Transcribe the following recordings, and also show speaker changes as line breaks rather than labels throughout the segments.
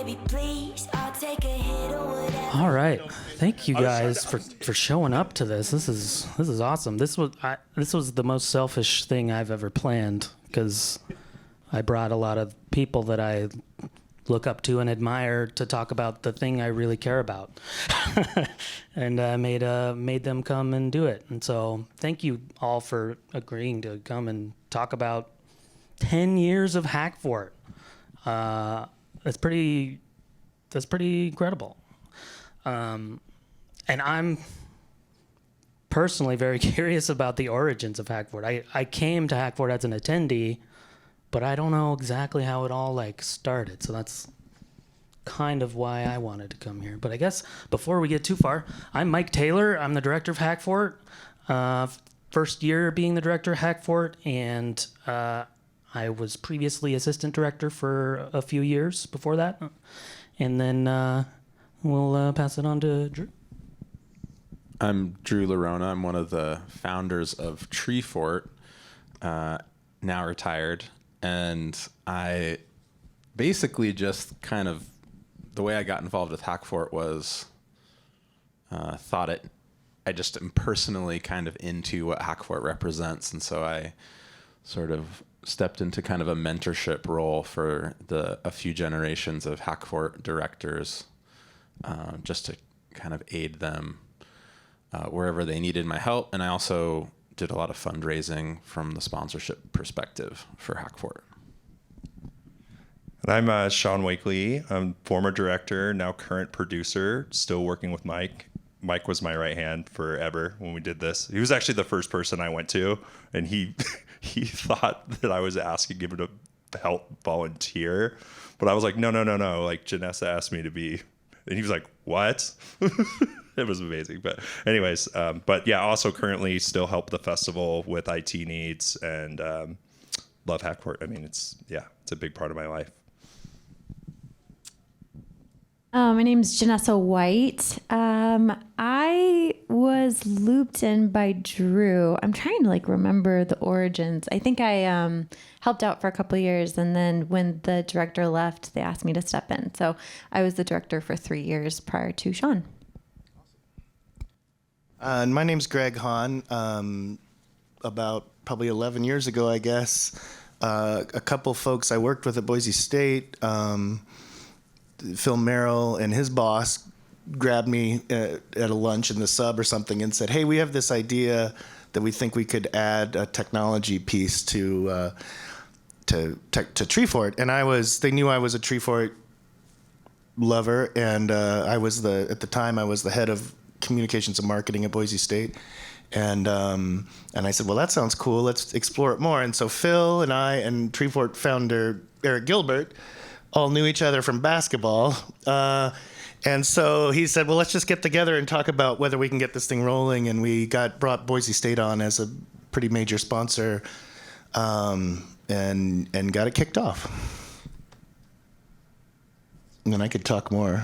baby, please. I'll take a hit or whatever.
All right, thank you guys for showing up to this. This is awesome. This was the most selfish thing I've ever planned because I brought a lot of people that I look up to and admire to talk about the thing I really care about, and made them come and do it. And so, thank you all for agreeing to come and talk about 10 years of Hackfort. That's pretty incredible. And I'm personally very curious about the origins of Hackfort. I came to Hackfort as an attendee, but I don't know exactly how it all started. So that's kind of why I wanted to come here. But I guess before we get too far, I'm Mike Taylor. I'm the director of Hackfort. First year being the director of Hackfort, and I was previously assistant director for a few years before that. And then we'll pass it on to Drew.
I'm Drew Lorona. I'm one of the founders of Treefort, now retired. And I basically just kind of, the way I got involved with Hackfort was I just am personally kind of into what Hackfort represents. And so I sort of stepped into kind of a mentorship role for a few generations of Hackfort directors, just to kind of aid them wherever they needed my help. And I also did a lot of fundraising from the sponsorship perspective for Hackfort.
And I'm Sean Wakeley. I'm former director, now current producer, still working with Mike. Mike was my right hand forever when we did this. He was actually the first person I went to, and he thought that I was asking him to help volunteer. But I was like, no. Like, Janessa asked me to be. And he was like, what? It was amazing. But anyways, but yeah, also currently still help the festival with IT needs and love Hackfort. I mean, it's a big part of my life.
My name's Janessa White. I was looped in by Drew. I'm trying to remember the origins. I think I helped out for a couple of years, and then when the director left, they asked me to step in. So I was the director for 3 years prior to Sean.
And my name's Greg Hahn. About probably 11 years ago, I guess, a couple folks I worked with at Boise State, Phil Merrill and his boss, grabbed me at a lunch in the sub or something and said, hey, we have this idea that we think we could add a technology piece to Treefort. And they knew I was a Treefort lover, and at the time I was the head of communications and marketing at Boise State. And I said, well, that sounds cool. Let's explore it more. And so Phil and I and Treefort founder Eric Gilbert all knew each other from basketball. And so he said, well, let's just get together and talk about whether we can get this thing rolling. And we brought Boise State on as a pretty major sponsor, and got it kicked off. And then I could talk more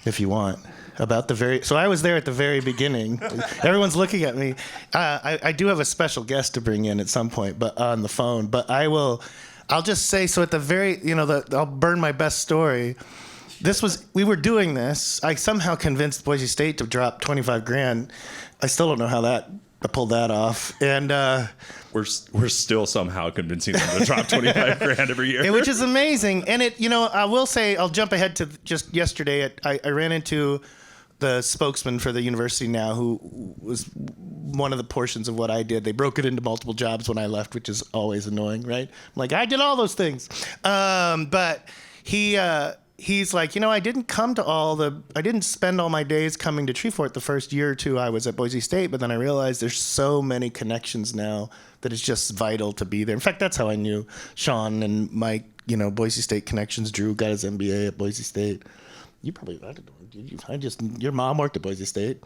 if you want. So I was there at the very beginning. Everyone's looking at me. I do have a special guest to bring in at some point, but on the phone. But I'll just say, so at the very, I'll burn my best story. We were doing this. I somehow convinced Boise State to drop $25,000. I still don't know how I pulled that off. And
we're still somehow convincing them to drop $25,000 every year,
which is amazing. And I will say, I'll jump ahead to just yesterday. I ran into the spokesman for the university now, who was one of the portions of what I did. They broke it into multiple jobs when I left, which is always annoying, right? I'm like, I did all those things. But he's like, I didn't spend all my days coming to Treefort the first year or two I was at Boise State, but then I realized there's so many connections now that it's just vital to be there. In fact, that's how I knew Sean and Mike, Boise State connections. Drew got his MBA at Boise State. You probably, your mom worked at Boise State.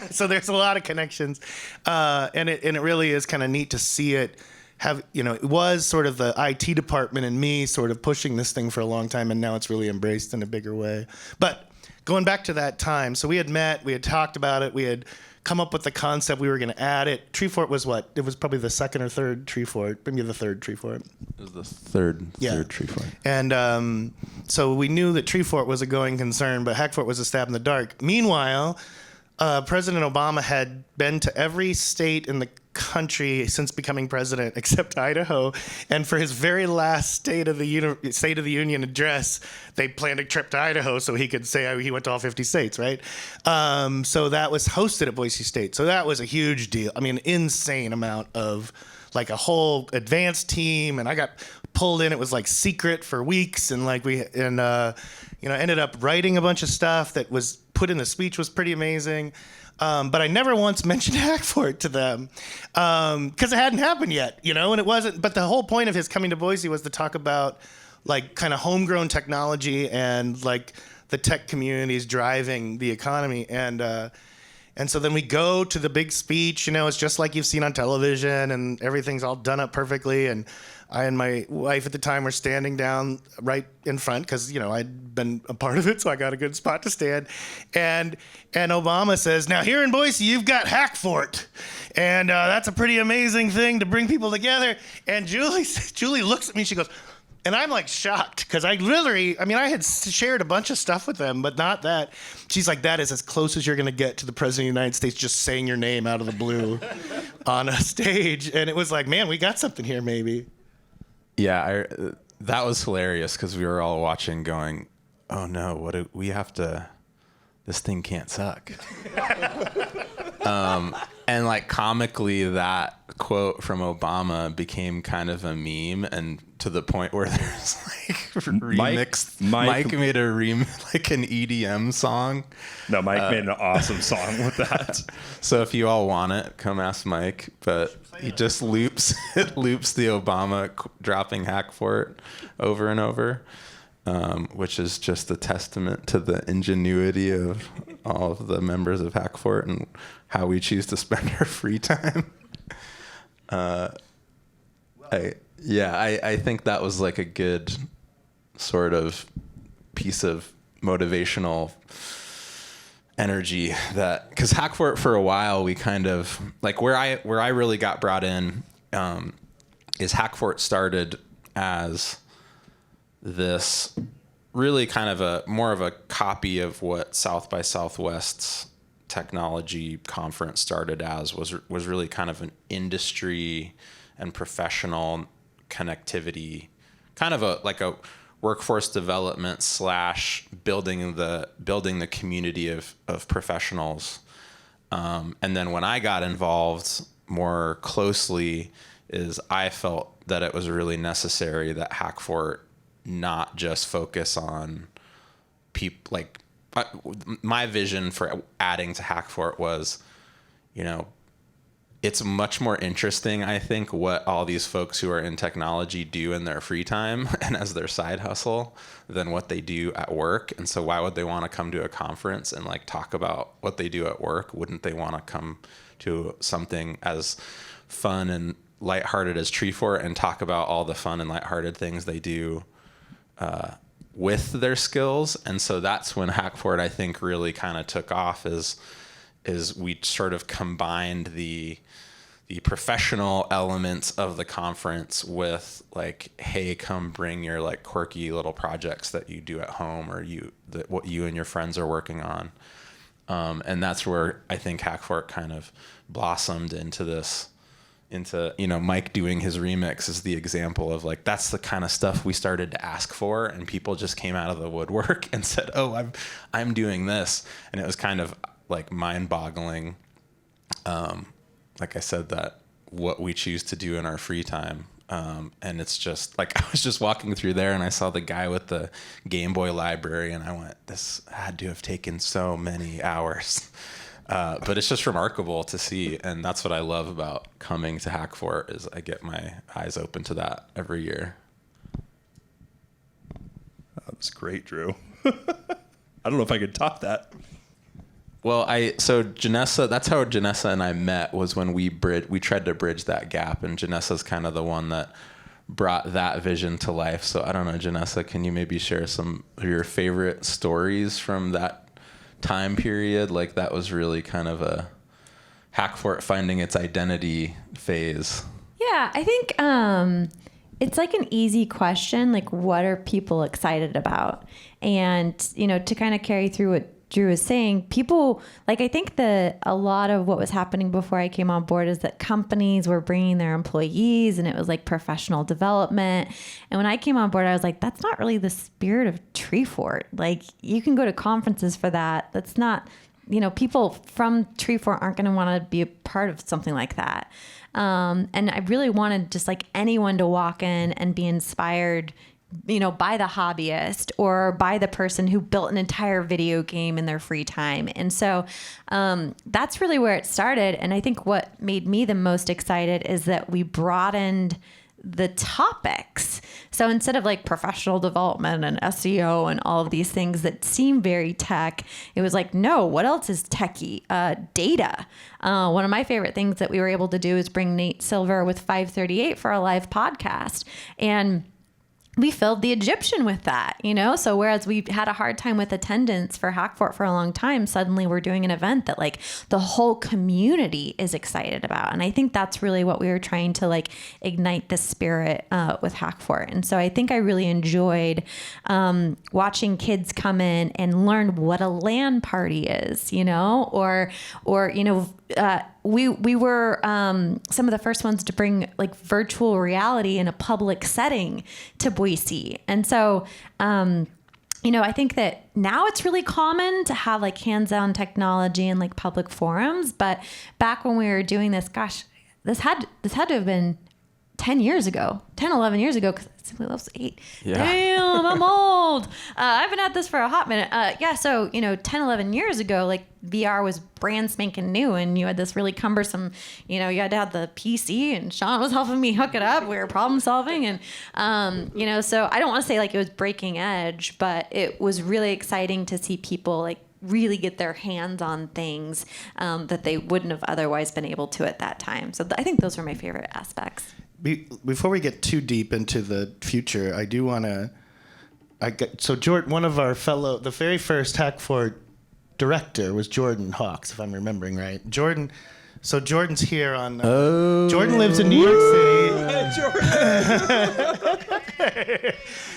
So there's a lot of connections. And it really is kind of neat to see it it was sort of the IT department and me sort of pushing this thing for a long time, and now it's really embraced in a bigger way. But going back to that time, so we had met, we had talked about it, we had come up with the concept, we were going to add it. Treefort was what? It was probably the second or third Treefort, maybe the third Treefort.
It was the third Treefort.
And So we knew that Treefort was a going concern, but Hackfort was a stab in the dark. Meanwhile, President Obama had been to every state in the country since becoming president, except Idaho. And for his very last State of the Union address, they planned a trip to Idaho so he could say he went to all 50 states, right? So that was hosted at Boise State. So that was a huge deal. I mean, insane amount of like a whole advanced team, and I got pulled in. It was like secret for weeks, and ended up writing a bunch of stuff that was put in the speech. Was pretty amazing. But I never once mentioned Hackfort to them because it hadn't happened yet, and it wasn't. But the whole point of his coming to Boise was to talk about like kind of homegrown technology and like the tech communities driving the economy. And so then we go to the big speech, it's just like you've seen on television, and everything's all done up perfectly. And I and my wife at the time were standing down right in front because, I'd been a part of it, so I got a good spot to stand. And Obama says, now here in Boise, you've got Hackfort. And that's a pretty amazing thing to bring people together. And Julie looks at me, she goes, and I'm like shocked because I had shared a bunch of stuff with them, but not that. She's like, that is as close as you're going to get to the President of the United States just saying your name out of the blue on a stage. And it was like, man, we got something here maybe.
Yeah, that was hilarious because we were all watching going, oh no, this thing can't suck. And like comically that quote from Obama became kind of a meme, and to the point where there's like Mike made like an EDM song.
No, Mike made an awesome song with that.
So if you all want it, come ask Mike. But he just loops the Obama dropping Hackfort over and over, which is just a testament to the ingenuity of all of the members of Hackfort and how we choose to spend our free time. I think that was like a good sort of piece of motivational energy that, because Hackfort for a while we kind of like where I really got brought in is Hackfort started as this really kind of more of a copy of what South by Southwest's technology conference started as, was really kind of an industry and professional connectivity, kind of a workforce development / building the community of professionals. And then when I got involved more closely, I felt that it was really necessary that Hackfort not just focus on people. Like my vision for adding to Hackfort was, it's much more interesting, I think, what all these folks who are in technology do in their free time and as their side hustle than what they do at work. And so why would they want to come to a conference and like talk about what they do at work? Wouldn't they want to come to something as fun and lighthearted as Treefort and talk about all the fun and lighthearted things they do with their skills? And so that's when Hackfort, I think, really kind of took off, is we sort of combined the professional elements of the conference with like, hey, come bring your like quirky little projects that you do at home or what you and your friends are working on. And that's where I think Hackfort kind of blossomed into Mike doing his remix is the example of like, that's the kind of stuff we started to ask for, and people just came out of the woodwork and said, oh, I'm doing this. And it was kind of like mind-boggling. Like I said, that what we choose to do in our free time. And it's just like, I was just walking through there and I saw the guy with the Game Boy library and I went, this had to have taken so many hours. But it's just remarkable to see. And that's what I love about coming to Hackfort, is I get my eyes open to that every year.
That was great, Drew. I don't know if I could top that.
Well, so Janessa, that's how Janessa and I met, was when we tried to bridge that gap, and Janessa's kind of the one that brought that vision to life. So I don't know, Janessa, can you maybe share some of your favorite stories from that time period? Like that was really kind of a Hackfort finding its identity phase.
Yeah, I think it's like an easy question, like what are people excited about? And, to kind of carry through what Drew is saying, people, like, I think that a lot of what was happening before I came on board is that companies were bringing their employees and it was like professional development. And when I came on board, I was like, that's not really the spirit of Treefort. Like, you can go to conferences for that. That's not, people from Treefort aren't going to want to be a part of something like that. And I really wanted just like anyone to walk in and be inspired, by the hobbyist or by the person who built an entire video game in their free time. And so that's really where it started. And I think what made me the most excited is that we broadened the topics. So instead of like professional development and SEO and all of these things that seem very tech, it was like, no, what else is techie? Data. One of my favorite things that we were able to do is bring Nate Silver with 538 for a live podcast. And we filled the Egyptian with that, So whereas we had a hard time with attendance for Hackfort for a long time, suddenly we're doing an event that like the whole community is excited about. And I think that's really what we were trying to like ignite the spirit with Hackfort. And so I think I really enjoyed watching kids come in and learn what a LAN party is, or we were some of the first ones to bring like virtual reality in a public setting to Boise. And so, I think that now it's really common to have like hands-on technology in like public forums. But back when we were doing this, gosh, this had to have been 10, 11 years ago, because Simply Love's 8. Yeah. Damn, I'm old. I've been at this for a hot minute. So, 10, 11 years ago, like VR was brand spanking new, and you had this really cumbersome, you had to have the PC, and Sean was helping me hook it up. We were problem solving. And, so I don't want to say like it was breaking edge, but it was really exciting to see people like really get their hands on things that they wouldn't have otherwise been able to at that time. So I think those were my favorite aspects.
Before we get too deep into the future, I do want to. Jordan, one of our the very first Hackfort director was Jordan Hawks, if I'm remembering right. Jordan's here on. Jordan lives in New York City.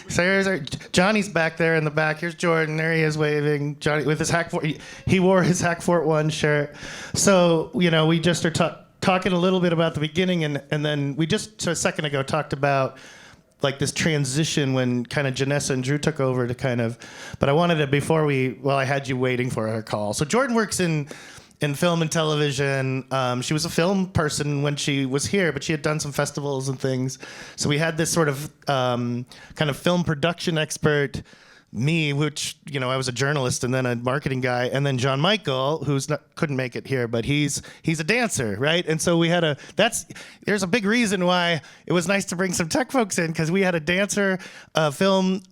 So here's Johnny's back there in the back. Here's Jordan. There he is waving. Johnny with his Hackfort. He wore his Hackfort 1 shirt. So we just are talking a little bit about the beginning, and then we just a second ago talked about like this transition when kind of Janessa and Drew took over to kind of, but I wanted to I had you waiting for her call. So Jordan works in film and television. She was a film person when she was here, but she had done some festivals and things. So we had this sort of kind of film production expert, me, which, I was a journalist and then a marketing guy, and then John Michael, couldn't make it here, but he's a dancer, right? And so we had there's a big reason why it was nice to bring some tech folks in, because we had a dancer, a film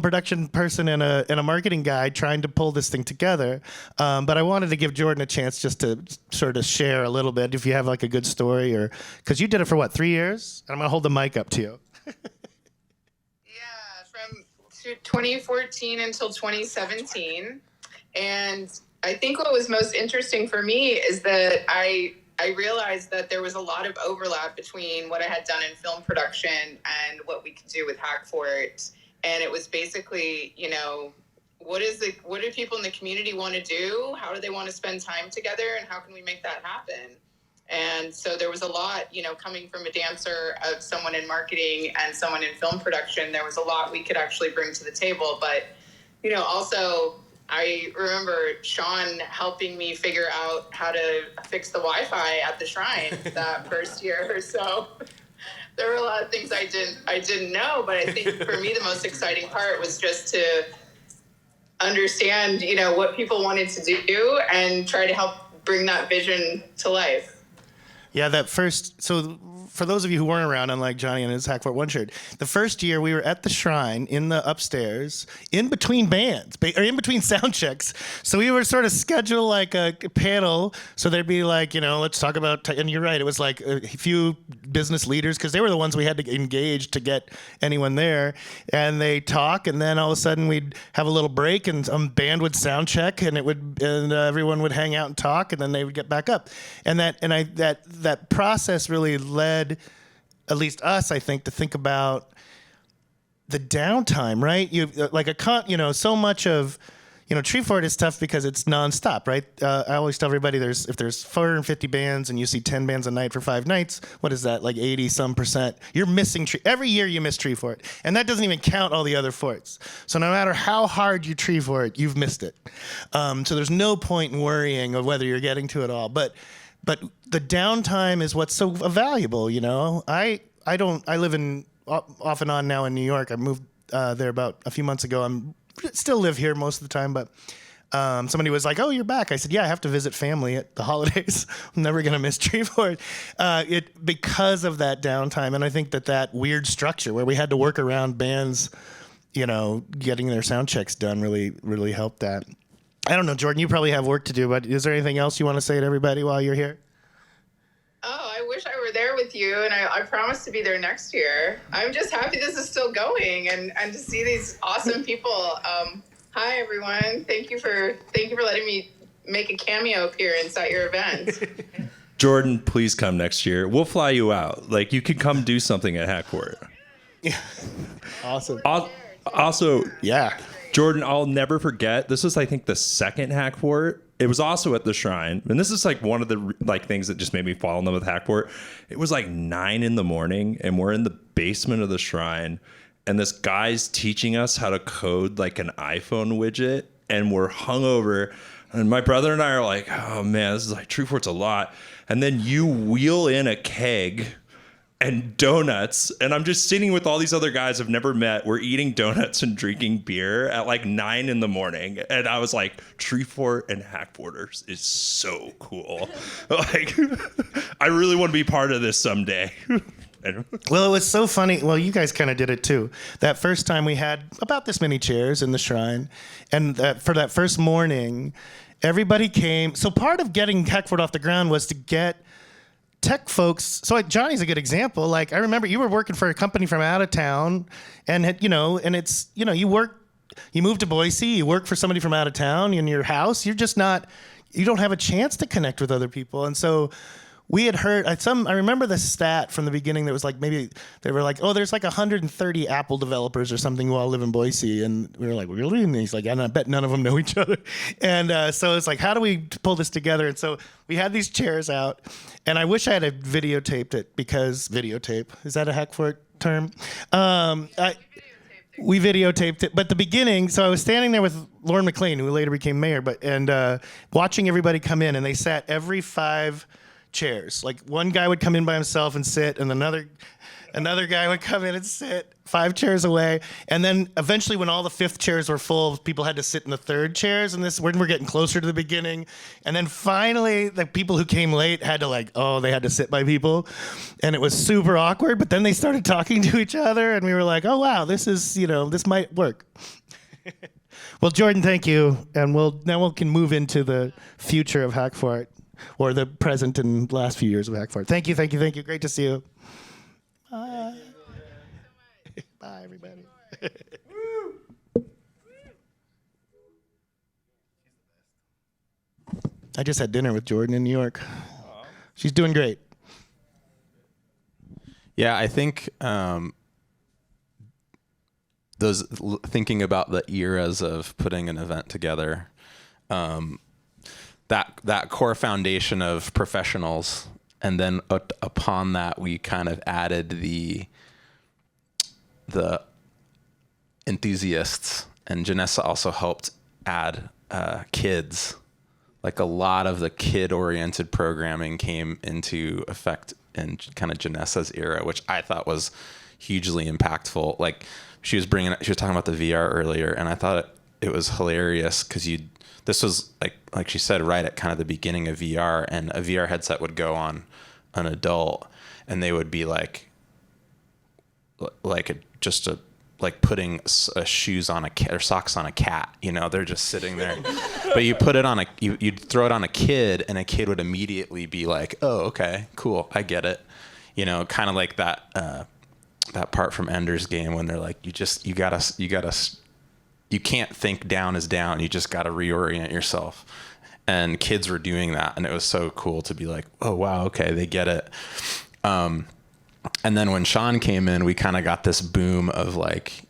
production person, and a marketing guy trying to pull this thing together. But I wanted to give Jordan a chance just to sort of share a little bit, if you have like a good story, or because you did it for 3 years? And I'm gonna hold the mic up to you.
2014 until 2017. And I think what was most interesting for me is that I realized that there was a lot of overlap between what I had done in film production and what we could do with Hackfort. And it was basically, what do people in the community want to do? How do they want to spend time together? And how can we make that happen? And so there was a lot, coming from a dancer, of someone in marketing and someone in film production, there was a lot we could actually bring to the table. But, also I remember Sean helping me figure out how to fix the Wi-Fi at the shrine that first year or so. There were a lot of things I didn't know, but I think for me, the most exciting part was just to understand, what people wanted to do and try to help bring that vision to life.
Yeah, so for those of you who weren't around, unlike Johnny and his Hackfort 1 shirt, the first year we were at the shrine in the upstairs, in between bands, or in between sound checks. So we were sort of schedule like a panel. So there'd be like, let's talk about, and you're right, it was like a few business leaders, because they were the ones we had to engage to get anyone there. And they talk, and then all of a sudden we'd have a little break, and some band would sound check, and everyone would hang out and talk, and then they would get back up. And that process really led at least us, I think, to think about the downtime, right? So much of, Treefort is tough because it's nonstop, right? I always tell everybody if there's 450 bands and you see 10 bands a night for 5 nights, what is that, like 80% you're missing every year you miss Treefort. And that doesn't even count all the other forts. So no matter how hard you Treefort, you've missed it. So there's no point in worrying of whether you're getting to it all. But the downtime is what's so valuable, I live in off and on now in New York. I moved there about a few months ago. Still live here most of the time, but somebody was like, "Oh, you're back." I said, "Yeah, I have to visit family at the holidays. I'm never gonna miss Treefort." Because of that downtime, and I think that weird structure where we had to work around bands, getting their sound checks done really, really helped that. I don't know, Jordan, you probably have work to do, but is there anything else you want to say to everybody while you're here?
Oh, I wish I were there with you, and I promise to be there next year. I'm just happy this is still going, and to see these awesome people. Hi, everyone. Thank you for letting me make a cameo appearance at your event.
Jordan, please come next year. We'll fly you out. Like, you could come do something at Hackfort.
Yeah. Awesome.
Also,
yeah.
Jordan, I'll never forget. This was, I think, the second Hackfort. It was also at the Shrine, and this is like one of the things that just made me fall in love with Hackfort. It was like 9 a.m, and we're in the basement of the Shrine, and this guy's teaching us how to code like an iPhone widget, and we're hungover, and my brother and I are like, "Oh man, this is like Treefort's a lot." And then you wheel in a keg and donuts, and I'm just sitting with all these other guys I've never met. We're eating donuts and drinking beer at like 9 a.m, and I was like, Treefort and Hackforters is so cool. Like, I really want to be part of this someday.
Well, it was so funny. Well, you guys kind of did it too. That first time we had about this many chairs in the Shrine, and for that first morning, everybody came. So part of getting Hackfort off the ground was to get tech folks. So like Johnny's a good example. Like, I remember you were working for a company from out of town, and it's, you moved to Boise, you work for somebody from out of town in your house. You don't have a chance to connect with other people. And so we had heard I remember the stat from the beginning that was like, maybe they were like, "Oh, there's like 130 Apple developers or something who all live in Boise." And we were like, "Really?" And he's like, "And I bet none of them know each other." And so it's like, how do we pull this together? And so we had these chairs out, and I wish I had videotaped it, because videotape, is that a Hackfort term? We videotaped it, but the beginning. So I was standing there with Lauren McLean, who later became mayor, and watching everybody come in, and they sat every 5 chairs. Like, one guy would come in by himself and sit, and another guy would come in and sit 5 chairs away. And then eventually, when all the 5th chairs were full, people had to sit in the 3rd chairs. And we're getting closer to the beginning. And then finally, the people who came late had to they had to sit by people, and it was super awkward. But then they started talking to each other, and we were like, "Oh wow, this might work." Well, Jordan, thank you, and we can move into the future of Hackfort. Or the present and last few years of Hackfort. Thank you. Great to see you. Bye. Bye, everybody. I just had dinner with Jordan in New York. She's doing great.
Yeah, I think thinking about the eras of putting an event together, that core foundation of professionals, and then upon that we kind of added the enthusiasts, and Janessa also helped add kids. Like, a lot of the kid-oriented programming came into effect in kind of Janessa's era, which I thought was hugely impactful. Like, she was talking about the VR earlier, and I thought it was hilarious because this was like she said, right at kind of the beginning of VR, and a VR headset would go on an adult, and they would be like putting shoes on a cat or socks on a cat. They're just sitting there. But you put it on you'd throw it on a kid, and a kid would immediately be like, "Oh, okay, cool, I get it." Kind of like that part from Ender's Game when they're like, you can't think down is down. You just got to reorient yourself. And kids were doing that. And it was so cool to be like, "Oh, wow, okay, they get it." And then when Sean came in, we kind of got this boom of like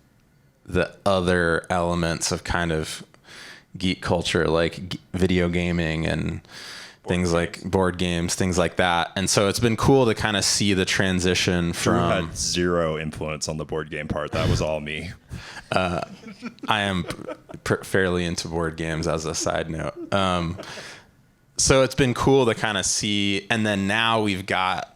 the other elements of kind of geek culture, like video gaming and things like board games, things like that. And so it's been cool to kind of see the transition
Drew
from...
had zero influence on the board game part. That was all me.
I am fairly into board games as a side note. So it's been cool to kind of see. And then now we've got,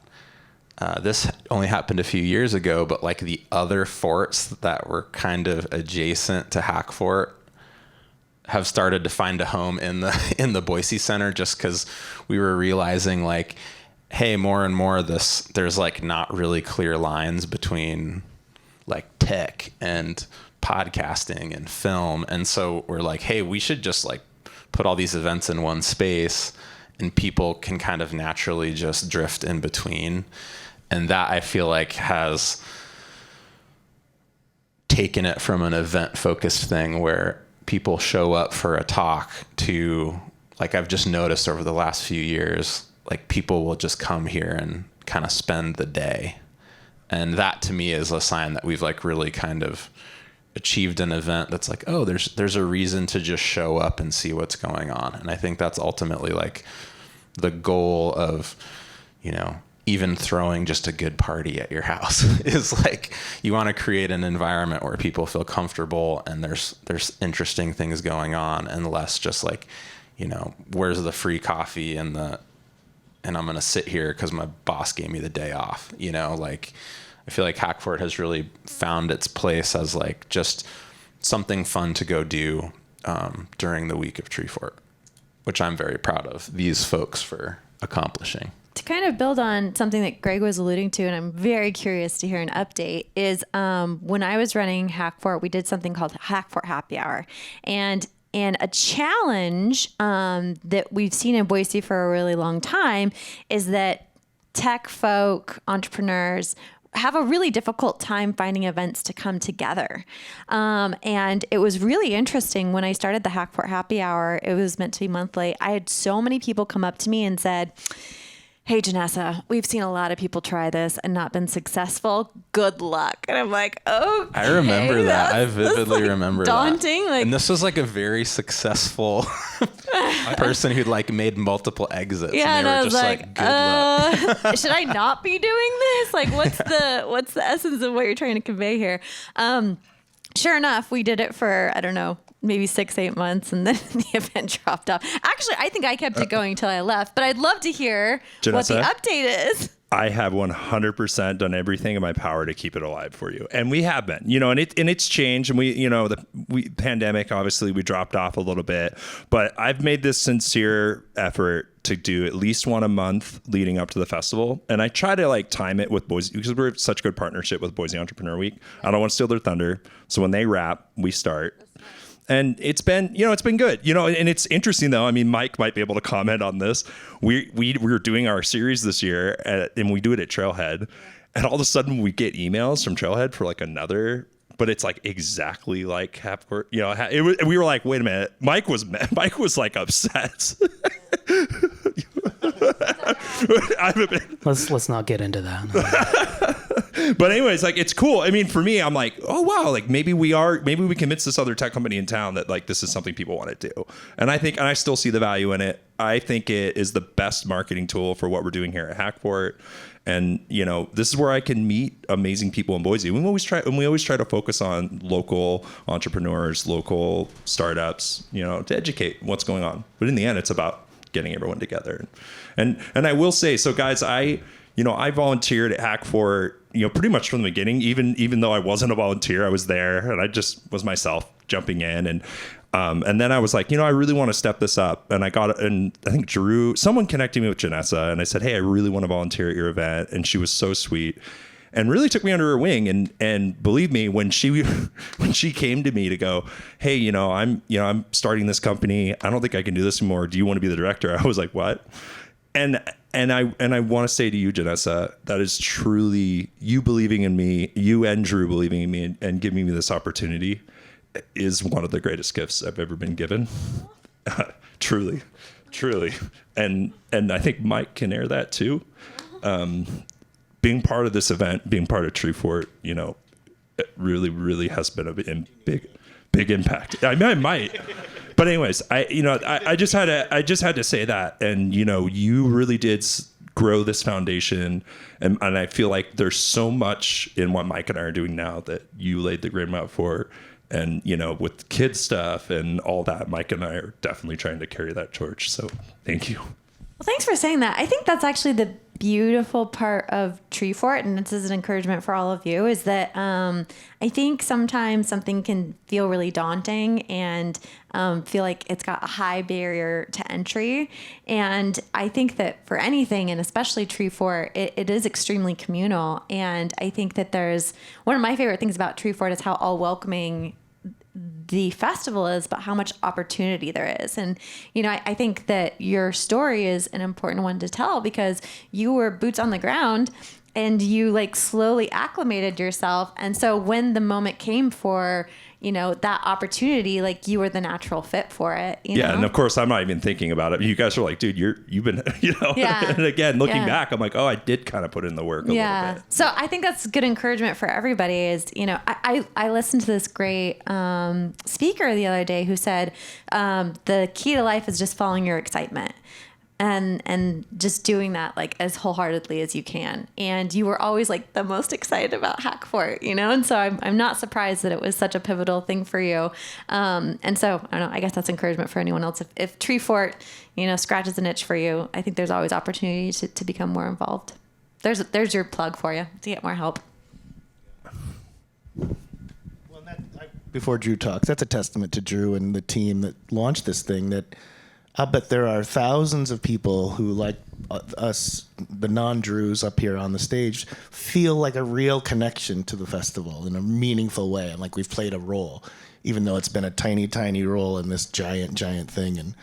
this only happened a few years ago, but like the other forts that were kind of adjacent to Hackfort have started to find a home in the Boise Center, just because we were realizing like, hey, more and more there's like not really clear lines between like tech and podcasting and film. And so we're like, hey, we should just like put all these events in one space and people can kind of naturally just drift in between. And that I feel like has taken it from an event focused thing where people show up for a talk to, like, I've just noticed over the last few years, like people will just come here and kind of spend the day. And that to me is a sign that we've like really kind of achieved an event that's like, oh, there's a reason to just show up and see what's going on. And I think that's ultimately like the goal of, you know, even throwing just a good party at your house is like, you want to create an environment where people feel comfortable and there's interesting things going on, and less just like, you know, where's the free coffee and I'm going to sit here because my boss gave me the day off, you know, like I feel like Hackfort has really found its place as like just something fun to go do during the week of Treefort, which I'm very proud of these folks for accomplishing.
To kind of build on something that Greg was alluding to, and I'm very curious to hear an update, is when I was running Hackfort, we did something called Hackfort Happy Hour. And a challenge that we've seen in Boise for a really long time is that tech folk, entrepreneurs, have a really difficult time finding events to come together. And it was really interesting when I started the Hackfort Happy Hour. It was meant to be monthly. I had so many people come up to me and said, hey, Janessa, we've seen a lot of people try this and not been successful. Good luck. And I'm like, oh,
I remember that. I vividly
like
remember
daunting.
that.
Like,
and this was like a very successful person who'd like made multiple exits.
Yeah,
and they were just like, good luck.
Should I not be doing this? Like, what's the essence of what you're trying to convey here? Sure enough, we did it for, I don't know, maybe 6-8 months, and then the event dropped off. Actually, I think I kept it going until I left, but I'd love to hear what the update is.
I have 100% done everything in my power to keep it alive for you. And we have been, you know, and it's changed. And we, you know, the pandemic, obviously we dropped off a little bit, but I've made this sincere effort to do at least one a month leading up to the festival. And I try to like time it with Boise, because we're such a good partnership with Boise Entrepreneur Week. I don't want to steal their thunder. So when they wrap, we start. And it's been, you know, it's been good, you know, and it's interesting though. I mean, Mike might be able to comment on this. We were doing our series this year and we do it at Trailhead, and all of a sudden we get emails from Trailhead for like another, but it's like exactly like Hackfort, you know, we were like, wait a minute. Mike was like upset.
Let's not get into that.
But anyways, like, it's cool. I mean, for me, I'm like, oh wow, like maybe we convince this other tech company in town that like this is something people want to do. And I still see the value in it. I think it is the best marketing tool for what we're doing here at Hackfort. And you know, this is where I can meet amazing people in Boise. We always try to focus on local entrepreneurs, local startups, you know, to educate what's going on. But in the end, it's about getting everyone together. And I will say, so guys, I volunteered at Hackfort, you know, pretty much from the beginning. Even though I wasn't a volunteer, I was there and I just was myself jumping in. And then I was like, you know, I really want to step this up. And I think someone connected me with Janessa, and I said, hey, I really want to volunteer at your event. And she was so sweet and really took me under her wing. And believe me, when she came to me to go, hey, you know, I'm starting this company. I don't think I can do this anymore. Do you want to be the director? I was like, what? And I want to say to you, Janessa, that is truly you believing in me, you and Drew believing in me and giving me this opportunity is one of the greatest gifts I've ever been given. Truly. And I think Mike can air that too. being part of this event, being part of Treefort, it really, really has been a big impact. I mean, I might, but anyways, I just had to say that, and you really did grow this foundation, and I feel like there's so much in what Mike and I are doing now that you laid the groundwork for, and with kid stuff and all that, Mike and I are definitely trying to carry that torch. So thank you.
Well, thanks for saying that. I think that's actually the beautiful part of Treefort, and this is an encouragement for all of you, is that I think sometimes something can feel really daunting and feel like it's got a high barrier to entry. And I think that for anything, and especially Treefort, it is extremely communal. And I think that there's one of my favorite things about Treefort is how all welcoming the festival is, but how much opportunity there is. And, I think that your story is an important one to tell because you were boots on the ground and you slowly acclimated yourself. And so when the moment came for, that opportunity, you were the natural fit for it.
Yeah. And of course, I'm not even thinking about it. You guys are like, dude, you've been,
Yeah.
And again, looking back, I'm like, oh, I did kind of put in the work a little bit.
So I think that's good encouragement for everybody is, I listened to this great speaker the other day who said, the key to life is just following your excitement. And just doing that as wholeheartedly as you can. And you were always the most excited about Hackfort, and so I'm not surprised that it was such a pivotal thing for you. And so I don't know, I guess that's encouragement for anyone else. If Treefort, scratches an itch for you, I think there's always opportunity to become more involved. There's your plug for you to get more help.
Well, before Drew talks, that's a testament to Drew and the team that launched this thing that I'll bet there are thousands of people who, like us, the non-Drews up here on the stage, feel like a real connection to the festival in a meaningful way, and like we've played a role, even though it's been a tiny, tiny role in this giant, giant thing. And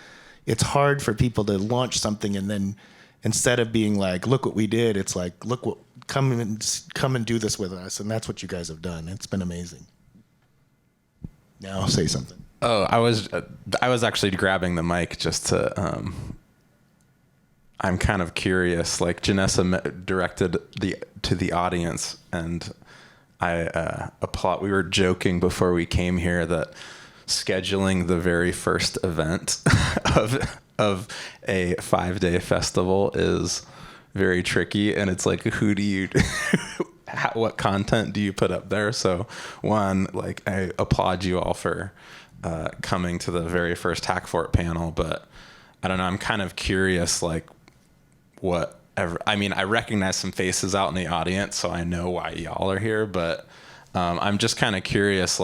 it's hard for people to launch something and then instead of being like, look what we did, it's like, look what, come and do this with us. And that's what you guys have done. It's been amazing. Now say something.
Oh, I was actually grabbing the mic just to. I'm kind of curious. Janessa directed to the audience, and I applaud. We were joking before we came here that scheduling the very first event of a 5-day festival is very tricky, and it's who do you? What content do you put up there? So one, I applaud you all for coming to the very first Hackfort panel, but I don't know, I'm kind of curious, I recognize some faces out in the audience, so I know why y'all are here, but I'm just kind of curious,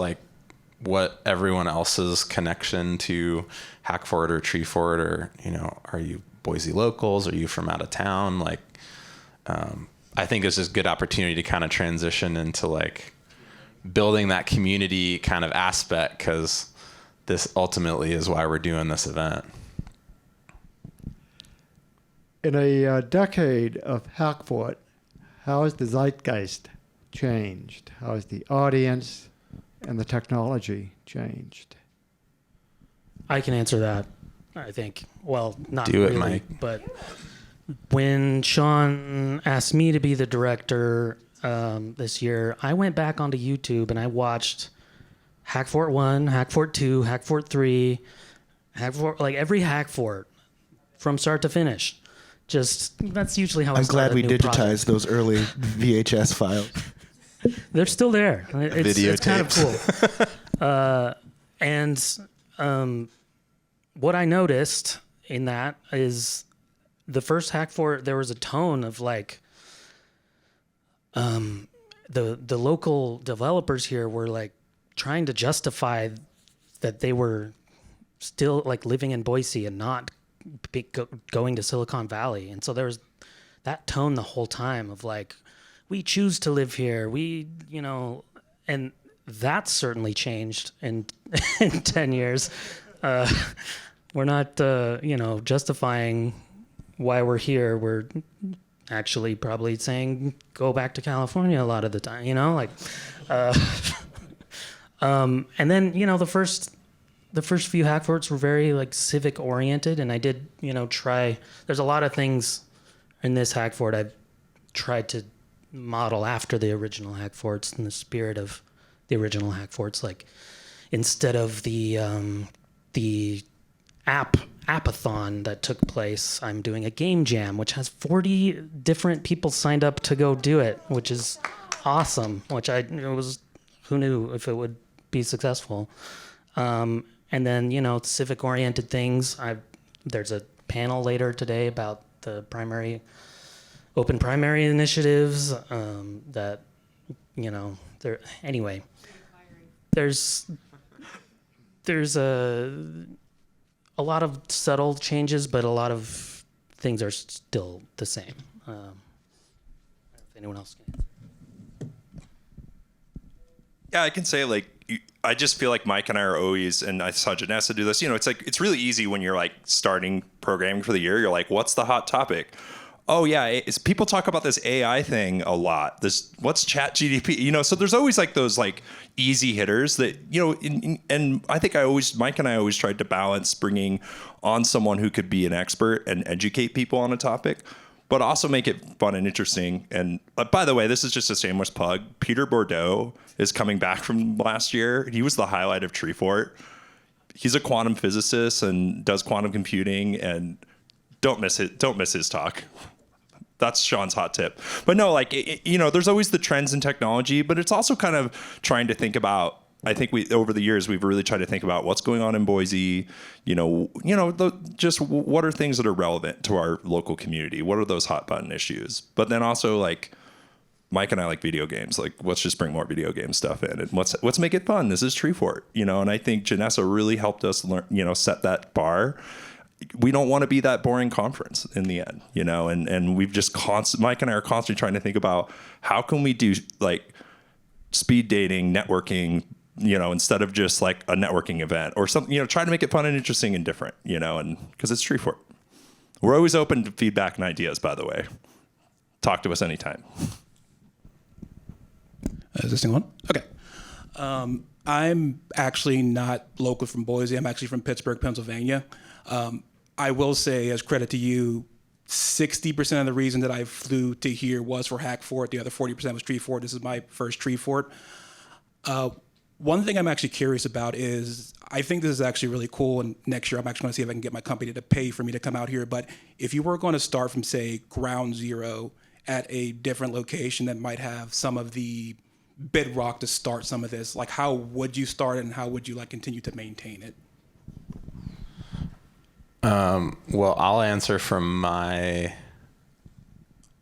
what everyone else's connection to Hackfort or Treefort, or, are you Boise locals? Are you from out of town? I think it's just a good opportunity to kind of transition into building that community kind of aspect, because this ultimately is why we're doing this event.
In a decade of Hackfort, how has the zeitgeist changed? How has the audience and the technology changed?
I can answer that, I think. Well, not
Do it,
really,
Mike.
But when Sean asked me to be the director this year, I went back onto YouTube and I watched Hackfort 1, Hackfort 2, Hackfort 3, Hackfort, every Hackfort from start to finish. That's usually how I start a new project.
I'm glad we digitized those early VHS files.
They're still there. It's kind of cool. And what I noticed in that is the first Hackfort, there was a tone of the local developers here were trying to justify that they were still living in Boise and not going to Silicon Valley. And so there was that tone the whole time of we choose to live here. And that's certainly changed in 10 years. We're not, justifying why we're here. We're actually probably saying go back to California a lot of the time, and then, the first few Hackforts were very civic oriented, and I did, try, there's a lot of things in this Hackfort I've tried to model after the original Hackforts in the spirit of the original Hackforts. Like, instead of the apathon that took place, I'm doing a game jam, which has 40 different people signed up to go do it, which is awesome. Who knew if it would be successful? And then, civic-oriented things. There's a panel later today about the open primary initiatives that, anyway. There's a lot of subtle changes, but a lot of things are still the same. I don't know if anyone else can.
Yeah, I can say, I just feel like Mike and I are always, and I saw Janessa do this, it's really easy when you're starting programming for the year. You're like, what's the hot topic? Oh yeah, people talk about this AI thing a lot. What's ChatGPT? So there's always those easy hitters that and I think Mike and I always tried to balance bringing on someone who could be an expert and educate people on a topic, but also make it fun and interesting. And by the way, this is just a shameless plug. Peter Bordeaux is coming back from last year. He was the highlight of Treefort. He's a quantum physicist and does quantum computing, and don't miss his talk. That's Sean's hot tip. But no, there's always the trends in technology, but it's also kind of trying to think about, I think over the years, we've really tried to think about what's going on in Boise, just what are things that are relevant to our local community? What are those hot button issues? But then also Mike and I like video games. Let's just bring more video game stuff in, and let's make it fun. This is Treefort, and I think Janessa really helped us learn, set that bar. We don't want to be that boring conference in the end, and we've just Mike and I are constantly trying to think about how can we do speed dating, networking, instead of just a networking event or something, try to make it fun and interesting and different, and because it's Treefort. We're always open to feedback and ideas, by the way. Talk to us anytime.
Is this thing on? Okay. I'm actually not local from Boise. I'm actually from Pittsburgh, Pennsylvania. I will say, as credit to you, 60% of the reason that I flew to here was for Hackfort. The other 40% was Treefort. This is my first Treefort. One thing I'm actually curious about is, I think this is actually really cool, and next year I'm actually going to see if I can get my company to pay for me to come out here. But if you were going to start from, say, ground zero at a different location that might have some of the bedrock to start some of this, how would you start it, and how would you continue to maintain it?
Well, I'll answer from I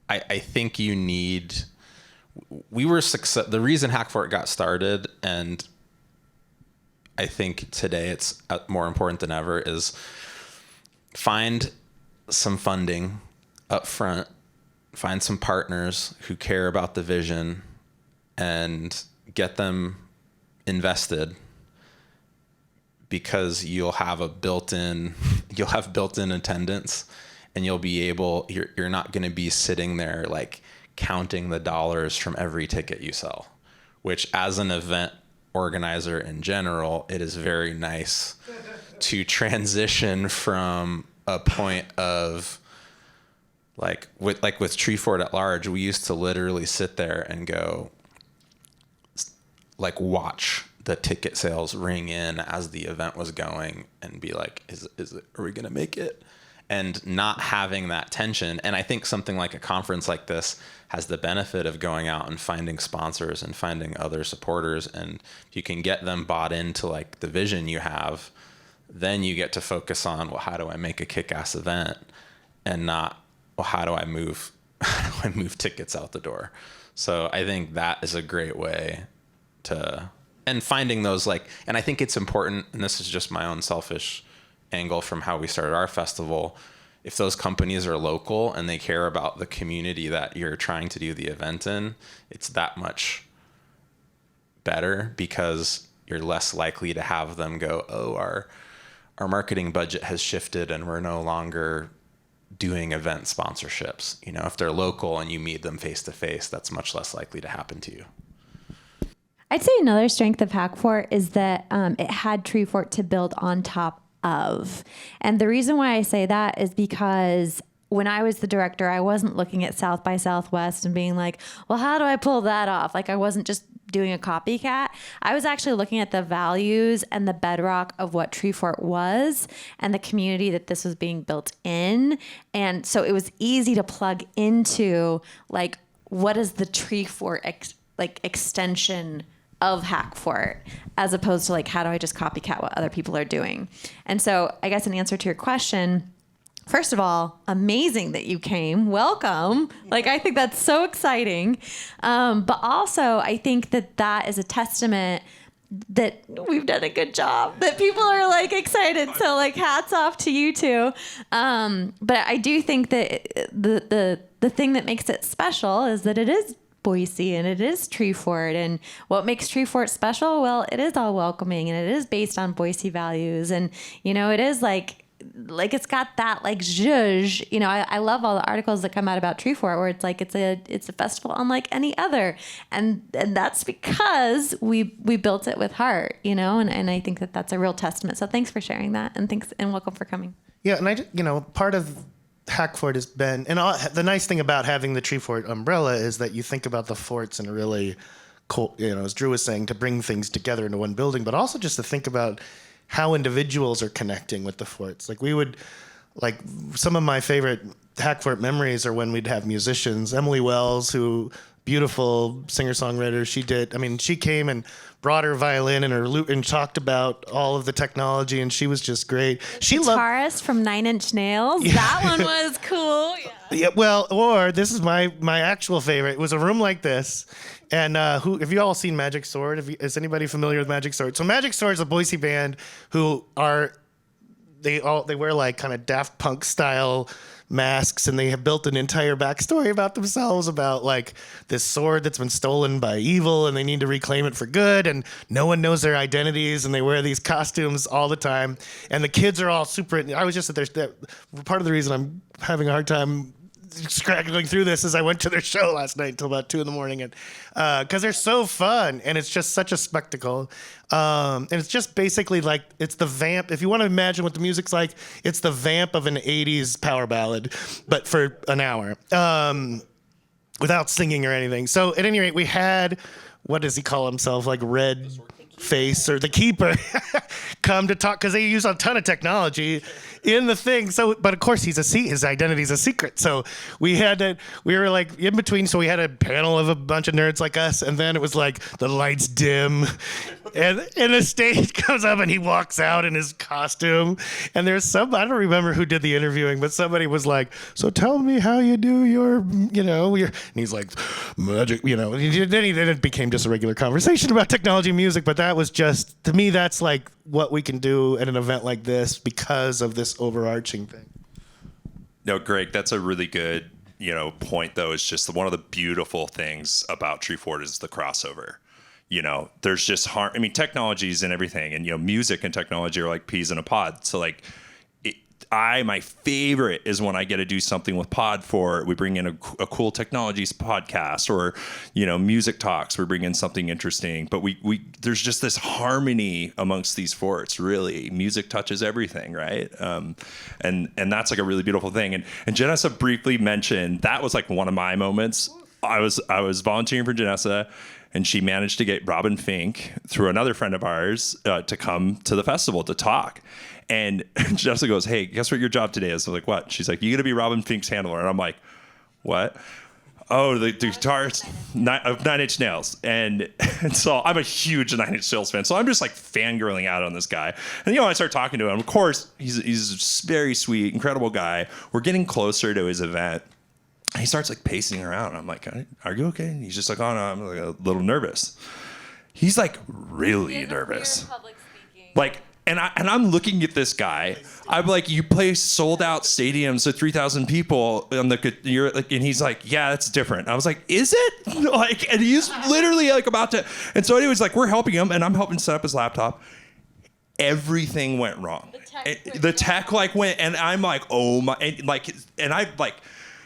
think you need. We were success. The reason Hackfort got started, and I think today it's more important than ever, is find some funding up front, find some partners who care about the vision, and get them invested. Because you'll have built-in attendance, and you're not going to be sitting there counting the dollars from every ticket you sell, which as an event organizer in general, it is very nice to transition from a point of with Treefort at large, we used to literally sit there and go watch the ticket sales ring in as the event was going and be like, is it, are we going to make it? And not having that tension. And I think something like a conference like this has the benefit of going out and finding sponsors and finding other supporters. And if you can get them bought into the vision you have, then you get to focus on, well, how do I make a kick-ass event? And not, well, how do I move tickets out the door? So I think that is a great way to, and finding those and I think it's important, and this is just my own selfish angle from how we started our festival, if those companies are local and they care about the community that you're trying to do the event in, it's that much better because you're less likely to have them go, oh, our marketing budget has shifted and we're no longer doing event sponsorships. If they're local and you meet them face to face, that's much less likely to happen to you.
I'd say another strength of Hackfort is that it had Treefort to build on top of. And the reason why I say that is because when I was the director, I wasn't looking at South by Southwest and being like, well, how do I pull that off? Like I wasn't just doing a copycat. I was actually looking at the values and the bedrock of what Treefort was and the community that this was being built in. And so it was easy to plug into like, what is the Treefort extension of Hackfort, as opposed to like, how do I just copycat what other people are doing? And so I guess in answer to your question, first of all, amazing that you came. Welcome. Like, I think that's so exciting. But also, I think that is a testament that we've done a good job, that people are like excited. So like hats off to you two. But I do think that the thing that makes it special is that it is Boise and it is Treefort. And what makes Treefort special? Well, it is all welcoming and it is based on Boise values. And, you know, it is like it's got that like zhuzh. You know, I love all the articles that come out about Treefort where it's like it's a festival unlike any other, and that's because we built it with heart, you know, and I think that's a real testament. So thanks for sharing that, and thanks and welcome for coming.
Yeah, and part of Hackfort has been, and the nice thing about having the Treefort umbrella is that you think about the forts in a really cool, you know, as Drew was saying, to bring things together into one building, but also just to think about how individuals are connecting with the forts. Like some of my favorite Hackfort memories are when we'd have musicians. Emily Wells, who beautiful singer-songwriter, she came and brought her violin and her lute and talked about all of the technology, and she was just great. She
guitarist from Nine Inch Nails. Yeah. That one was cool.
Yeah. Well, or this is my actual favorite. It was a room like this. And have you all seen Magic Sword? Is anybody familiar with Magic Sword? So Magic Sword is a Boise band who they wear like kind of Daft Punk style masks, and they have built an entire backstory about themselves, about like this sword that's been stolen by evil and they need to reclaim it for good, and no one knows their identities, and they wear these costumes all the time, and the kids are all super. I was just at their part of the reason I'm having a hard time scraggling through this is I went to their show last night until about 2 a.m, and because they're so fun and it's just such a spectacle, and it's just basically like it's the vamp. If you want to imagine what the music's like, it's the vamp of an 80s power ballad, but for an hour, without singing or anything. So at any rate, we had, what does he call himself, like Red Face or the Keeper come to talk, because they use a ton of technology in the thing. So, but of course his identity's a secret. So we were like in between. So we had a panel of a bunch of nerds like us, and then it was like the lights dim, and the stage comes up and he walks out in his costume. And there's I don't remember who did the interviewing, but somebody was like, "So tell me how you do your, and he's like, magic, and then it became just a regular conversation about technology and music. But that was just, to me, that's like what we can do at an event like this because of this overarching thing.
No, Greg, that's a really good, point though. It's just one of the beautiful things about Treefort is the crossover. There's just technologies and everything, and music and technology are like peas in a pod. So like, my favorite is when I get to do something with Pod4. We bring in a cool technologies podcast, or music talks. We bring in something interesting, but we there's just this harmony amongst these forts. Really, music touches everything, right? And that's like a really beautiful thing. And Janessa briefly mentioned that was like one of my moments. I was volunteering for Janessa, and she managed to get Robin Fink through another friend of ours to come to the festival to talk. And Jessica goes, "Hey, guess what your job today is?" I'm like, "What?" She's like, "You're going to be Robin Fink's handler." And I'm like, "What?" "Oh, the guitarist of Nine Inch Nails." And so I'm a huge Nine Inch Nails fan. So I'm just like fangirling out on this guy. And, I start talking to him. Of course, he's a very sweet, incredible guy. We're getting closer to his event. He starts like pacing around. I'm like, "Are you okay?" And he's just like, "Oh, no, I'm like a little nervous." He's like really nervous.
Public speaking.
Like, and I'm looking at this guy. I'm like, "You play sold out stadiums with 3,000 people on you're like," and he's like, "Yeah, that's different." I was like, "Is it?" Like, and he's literally like about to. And so anyways, like we're helping him, and I'm helping set up his laptop. Everything went wrong. The tech like went, and I'm like, "Oh my!" And I like,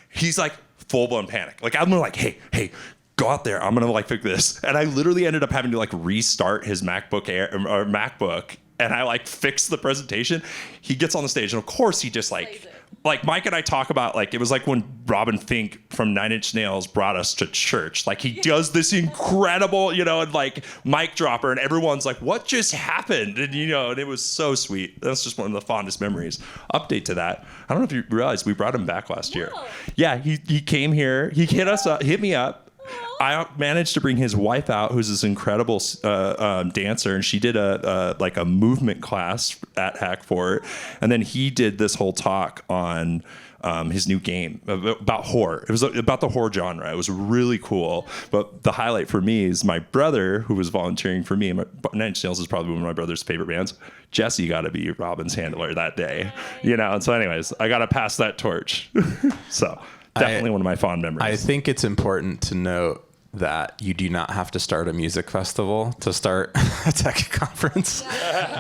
he's like full blown panic. Like I'm like, "Hey. Go out there. I'm gonna like fix this." And I literally ended up having to like restart his MacBook Air or MacBook, and I like fixed the presentation. He gets on the stage, and of course he just like like Mike and I talk about, like, it was like when Robin Fink from Nine Inch Nails brought us to church. Like, he does this incredible, and like mic dropper, and everyone's like, what just happened? And and it was so sweet. That's just one of the fondest memories. Update to that. I don't know if you realized we brought him back last year. Yeah, he came here. He hit me up. I managed to bring his wife out, who's this incredible dancer, and she did a movement class at Hackfort, and then he did this whole talk on his new game about horror. It was about the horror genre. It was really cool. But the highlight for me is my brother, who was volunteering for me. Nine Inch Nails is probably one of my brother's favorite bands. Jesse got to be Robin's handler that day, And so, anyways, I got to pass that torch. So. Definitely one of my fond memories. I
think it's important to note that you do not have to start a music festival to start a tech conference,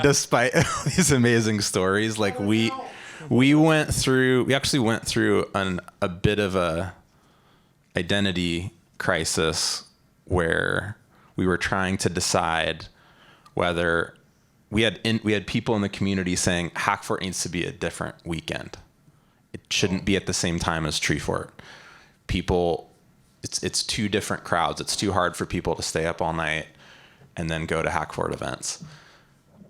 despite these amazing stories. Like we actually went through a bit of a identity crisis where we were trying to decide whether we had people in the community saying Hackfort needs to be a different weekend. It shouldn't be at the same time as Treefort. It's two different crowds. It's too hard for people to stay up all night and then go to Hackfort events.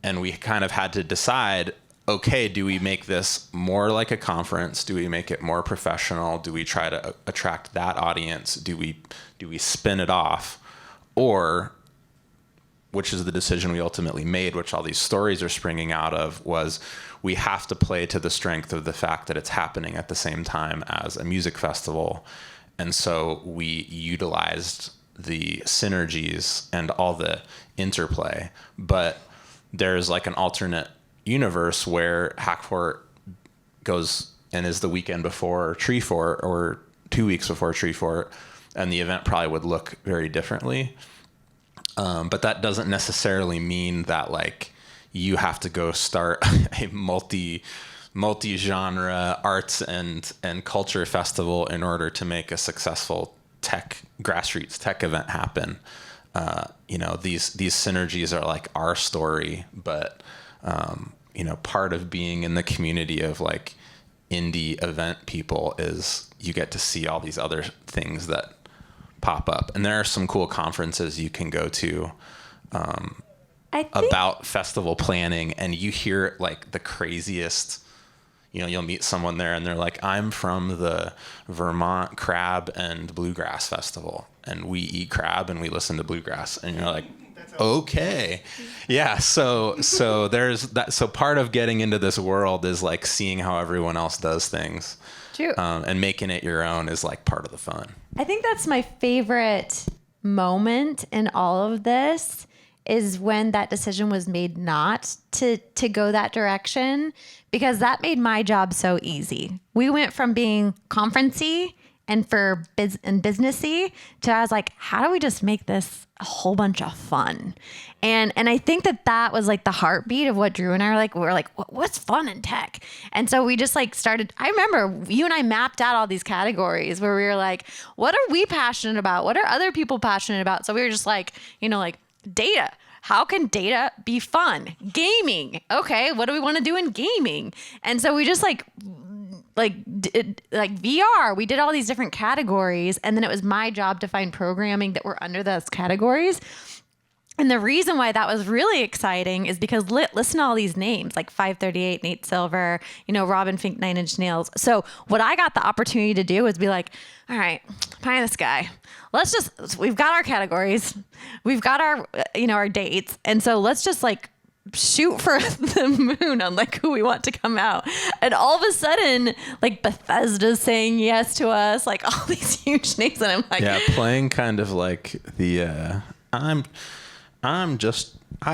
And we kind of had to decide, okay, do we make this more like a conference? Do we make it more professional? Do we try to attract that audience? Do we spin it off? Or, which is the decision we ultimately made, which all these stories are springing out of, was we have to play to the strength of the fact that it's happening at the same time as a music festival. And so we utilized the synergies and all the interplay. But there's like an alternate universe where Hackfort goes and is the weekend before Treefort or 2 weeks before Treefort, and the event probably would look very differently. But that doesn't necessarily mean that like you have to go start a multi-genre arts and culture festival in order to make a successful grassroots tech event happen. These synergies are like our story, but part of being in the community of like indie event people is you get to see all these other things that pop up. And there are some cool conferences you can go to about festival planning, and you hear like the craziest, you'll meet someone there and they're like, I'm from the Vermont Crab and Bluegrass Festival, and we eat crab and we listen to bluegrass. And you're like, okay. Yeah. So there's that. So part of getting into this world is like seeing how everyone else does things.
True.
And making it your own is like part of the fun.
I think that's my favorite moment in all of this, is when that decision was made not to go that direction, because that made my job so easy. We went from being conferencey and businessy to, I was like, how do we just make this a whole bunch of fun? And I think that was like the heartbeat of what Drew and I were like, what's fun in tech? And so we just like started. I remember you and I mapped out all these categories where we were like, what are we passionate about? What are other people passionate about? So we were just like, like data. How can data be fun? Gaming. Okay, what do we want to do in gaming? And so we just like VR. We did all these different categories, and then it was my job to find programming that were under those categories. And the reason why that was really exciting is because listen to all these names, like 538, Nate Silver, Robin Fink, Nine Inch Nails. So what I got the opportunity to do was be like, all right, Pie in the Sky, we've got our categories, we've got our, our dates. And so let's just like shoot for the moon on like who we want to come out. And all of a sudden, like Bethesda's saying yes to us, like all these huge names. And I'm like,
yeah, playing kind of like the, I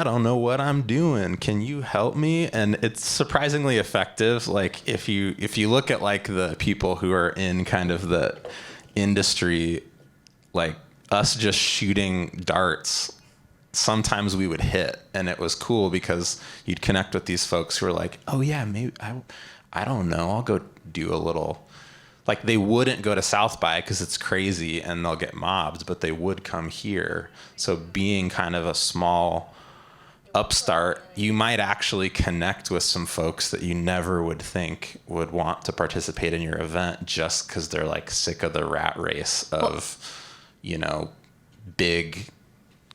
don't know what I'm doing. Can you help me? And it's surprisingly effective. Like if you look at like the people who are in kind of the industry, like us just shooting darts, sometimes we would hit, and it was cool because you'd connect with these folks who are like, oh yeah, maybe I don't know, I'll go do a little. Like they wouldn't go to South by because it's crazy and they'll get mobbed, but they would come here. So being kind of a small upstart, you might actually connect with some folks that you never would think would want to participate in your event just because they're like sick of the rat race of, big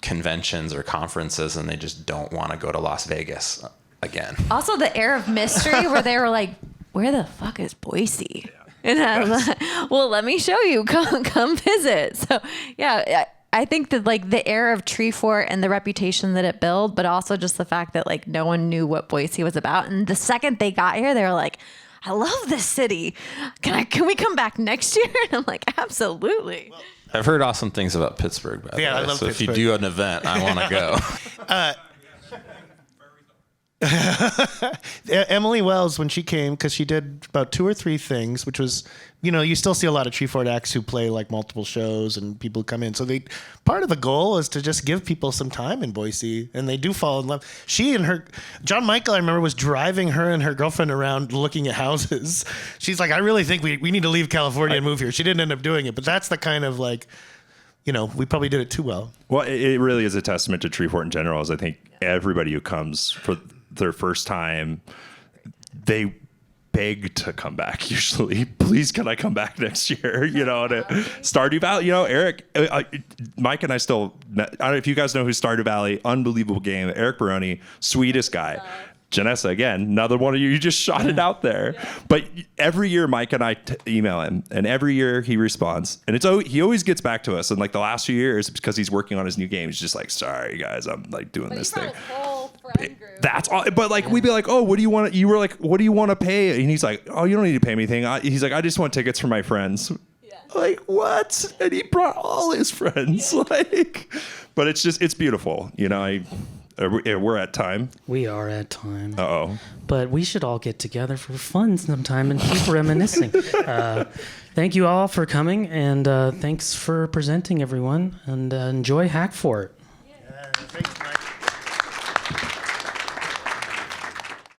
conventions or conferences, and they just don't want to go to Las Vegas again.
Also, the air of mystery where they were like, "Where the fuck is Boise?" And I'm like, "Well, let me show you. Come visit." So, yeah, I think that like the air of Treefort and the reputation that it built, but also just the fact that like no one knew what Boise was about. And the second they got here, they were like, "I love this city. Can we come back next year?" And I'm like, "Absolutely."
I've heard awesome things about Pittsburgh, by the way.
I love
so
Pittsburgh.
if you do an event, I want to go.
Emily Wells, when she came, because she did about 2 or 3 things, which was, you still see a lot of Treefort acts who play like multiple shows and people come in. So part of the goal is to just give people some time in Boise, and they do fall in love. She and John Michael, I remember, was driving her and her girlfriend around looking at houses. She's like, I really think we need to leave California and move here. She didn't end up doing it, but that's the kind of like, we probably did it too well.
Well, it really is a testament to Treefort in general, is I think everybody who comes for their first time, they beg to come back usually. Please, can I come back next year? To Stardew Valley. Eric, Mike and I still met. I don't know if you guys know who Stardew Valley, unbelievable game. Eric Baroni, sweetest guy. Janessa, again, another one of you just shot it out there. Yeah. But every year, Mike and I email him, and every year he responds. And he always gets back to us. And like the last few years, because he's working on his new game, he's just like, sorry, guys, I'm like doing this thing. That's all. But like, we'd be like, oh, what do you want? You were like, what do you want to pay? And he's like, oh, you don't need to pay me anything. He's like, I just want tickets for my friends. Yeah. Like, what? And he brought all his friends. Yeah. But it's beautiful. We're at time.
We are at time.
Uh-oh.
But we should all get together for fun sometime and keep reminiscing. Thank you all for coming, and thanks for presenting, everyone. And enjoy Hackfort.